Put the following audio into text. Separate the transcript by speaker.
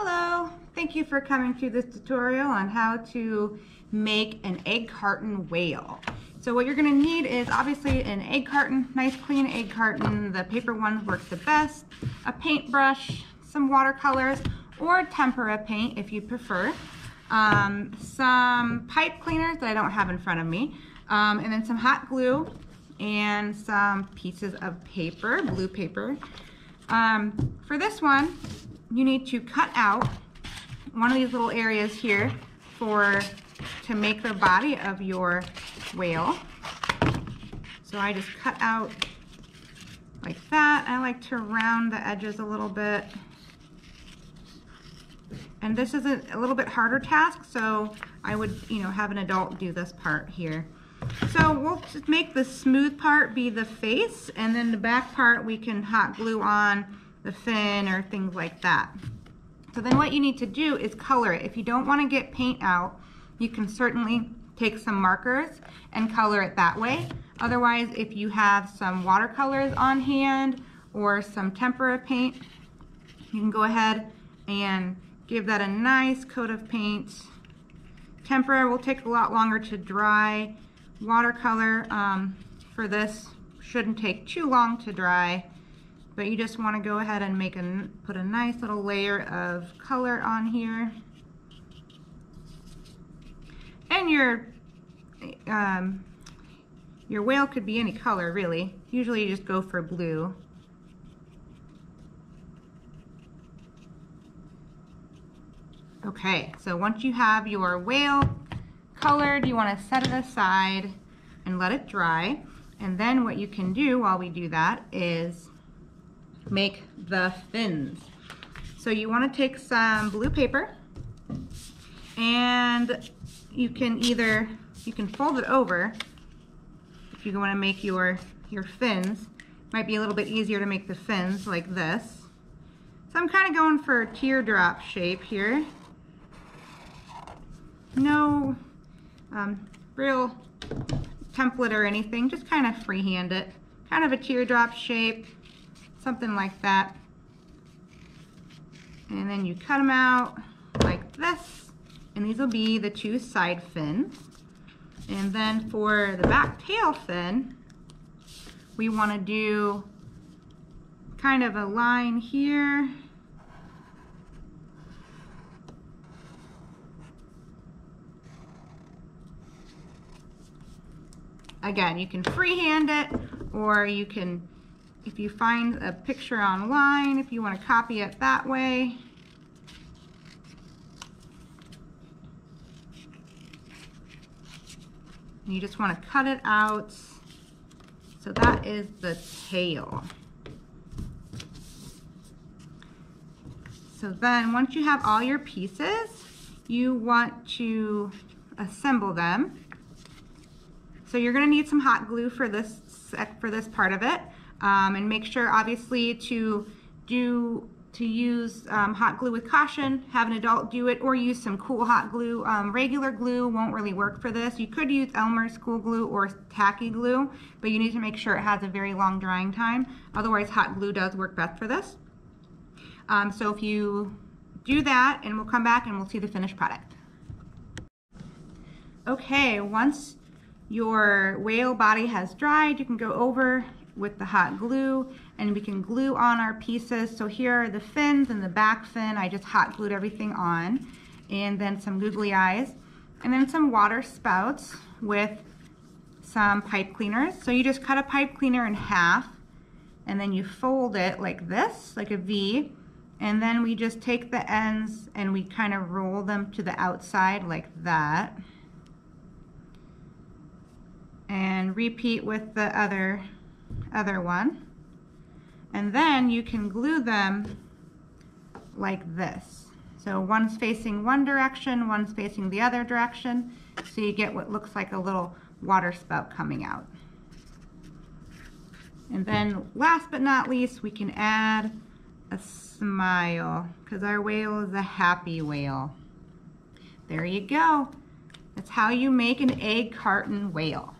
Speaker 1: Hello, thank you for coming to this tutorial on how to make an egg carton whale. So what you're going to need is obviously an egg carton, nice clean egg carton. The paper ones work the best, a paintbrush, some watercolors, or tempera paint if you prefer, some pipe cleaners that I don't have in front of me, and then some hot glue and some pieces of paper, blue paper. For this one, you need to cut out one of these little areas here to make the body of your whale. So I just cut out like that. I like to round the edges a little bit. And this is a little bit harder task, so I would, have an adult do this part here. So we'll just make the smooth part be the face, and then the back part we can hot glue on the fin or things like that. So then what you need to do is color it. If you don't want to get paint out, you can certainly take some markers and color it that way. Otherwise, if you have some watercolors on hand or some tempera paint, you can go ahead and give that a nice coat of paint. Tempera will take a lot longer to dry. Watercolor for this shouldn't take too long to dry, but you just want to go ahead and put a nice little layer of color on here. And your whale could be any color, really. Usually you just go for blue. Okay, so once you have your whale colored, you want to set it aside and let it dry. And then what you can do while we do that is make the fins. So you want to take some blue paper, and you can fold it over if you want to make your fins. Might be a little bit easier to make the fins like this. So I'm kind of going for a teardrop shape here. No real template or anything, just kind of freehand it. Kind of a teardrop shape, something like that. And then you cut them out like this, and these will be the two side fins. And then for the back tail fin, we want to do kind of a line here. Again, you can freehand it, or you can, if you find a picture online, if you want to copy it that way. And you just want to cut it out. So that is the tail. So then once you have all your pieces, you want to assemble them. So you're going to need some hot glue for this part of it, and make sure obviously to use hot glue with caution. Have an adult do it, or use some cool hot glue. Regular glue won't really work for this. You could use Elmer's cool glue or tacky glue, but you need to make sure it has a very long drying time. Otherwise, hot glue does work best for this. So if you do that, and we'll come back and we'll see the finished product. Okay, once your whale body has dried, you can go over with the hot glue and we can glue on our pieces. So here are the fins and the back fin. I just hot glued everything on, and then some googly eyes, and then some water spouts with some pipe cleaners. So you just cut a pipe cleaner in half, and then you fold it like this, like a V, and then we just take the ends and we kind of roll them to the outside like that. And repeat with the other one. And then you can glue them like this. So one's facing one direction, one's facing the other direction, so you get what looks like a little water spout coming out. And then last but not least, we can add a smile, because our whale is a happy whale. There you go. That's how you make an egg carton whale.